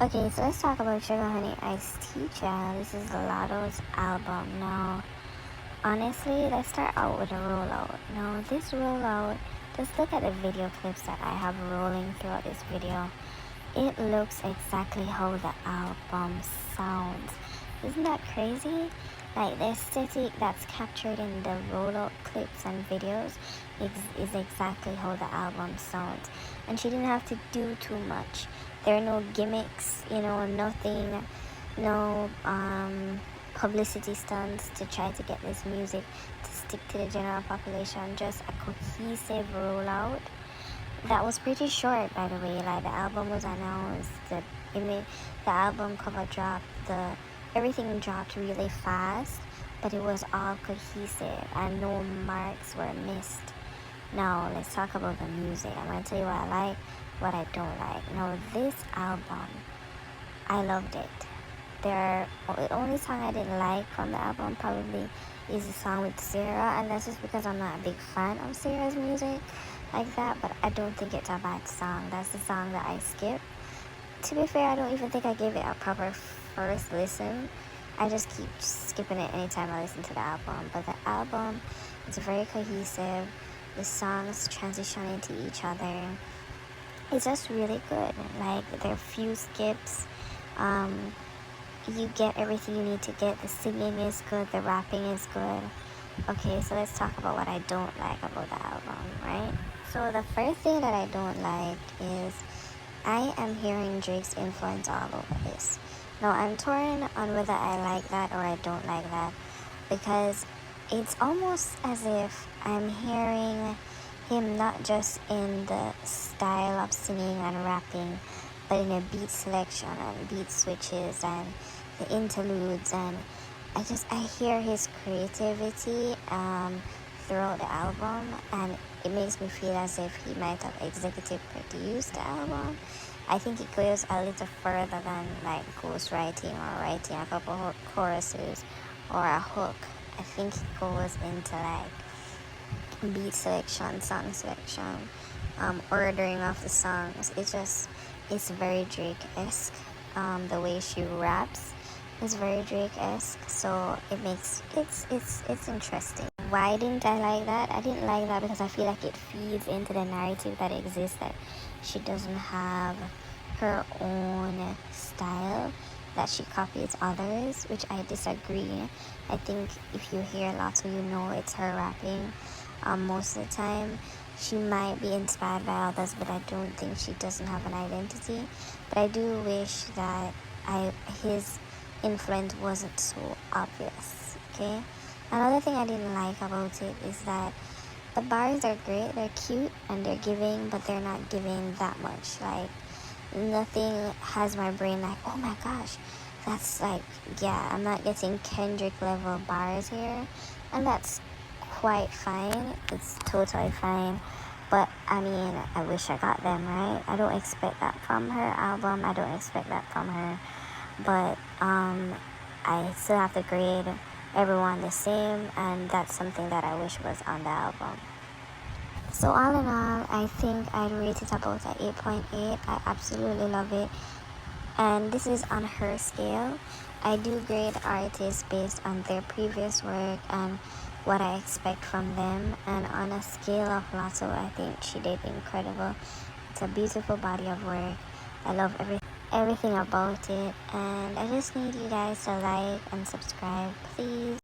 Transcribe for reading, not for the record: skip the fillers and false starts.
Okay, so let's talk about Sugar Honey Iced Tea Child. This is Latto's album. Now, honestly, let's start out with a rollout. Now, this rollout, just look at the video clips that I have rolling throughout this video. It looks exactly how the album sounds. Isn't that crazy? Like the aesthetic that's captured in the rollout clips and videos is exactly how the album sounds. And she didn't have to do too much. There are no gimmicks, nothing, no publicity stunts to try to get this music to stick to the general population. Just a cohesive rollout that was pretty short, by the way. Like the album was announced, the album cover dropped, everything dropped really fast, but it was all cohesive and no marks were missed. Now let's talk about the music. I'm gonna tell you what I like, what I don't like. Now this album, I loved it. The only song I didn't like from the album probably is the song with Sarah, and that's just because I'm not a big fan of Sarah's music like that, but I don't think it's a bad song. That's the song that I skipped. To be fair, I don't even think I gave it a proper first listen. I just keep skipping it anytime I listen to the album. But the album is very cohesive. The songs transition into each other. It's just really good. Like there are few skips. You get everything you need to get. The singing is good. The rapping is good. Okay, so let's talk about what I don't like about the album, right? So the first thing that I don't like is I am hearing Drake's influence all over this. Now I'm torn on whether I like that or I don't like that, because it's almost as if I'm hearing him not just in the style of singing and rapping, but in a beat selection and beat switches and the interludes, and I hear his creativity throughout the album, and it makes me feel as if he might have executive produced the album. I think it goes a little further than like ghostwriting or writing a couple choruses or a hook. I think it goes into like beat selection, song selection, ordering of the songs. It's very Drake-esque. The way she raps is very Drake-esque, so it's interesting. Why didn't I like that? I didn't like that because I feel like it feeds into the narrative that exists, that she doesn't have her own style, that she copies others, which I disagree. I think if you hear Latto, you know it's her rapping. Most of the time, she might be inspired by others, but I don't think she doesn't have an identity. But I do wish that his influence wasn't so obvious. Okay. Another thing I didn't like about it is that the bars are great, they're cute and they're giving, but they're not giving that much. Like nothing has my brain like, oh my gosh, that's like, yeah, I'm not getting Kendrick level bars here, and that's quite fine. It's totally fine. But I mean, I wish I got them, right? I don't expect that from her album. I don't expect that from her. But I still have to grade everyone the same, and that's something that I wish was on the album. So all in all, I think I'd rate it about an 8.8. I absolutely love it. And this is on her scale. I do grade artists based on their previous work and what I expect from them. And on a scale of Latto, I think she did incredible. It's a beautiful body of work. I love everything about it. And I just need you guys to like and subscribe, please.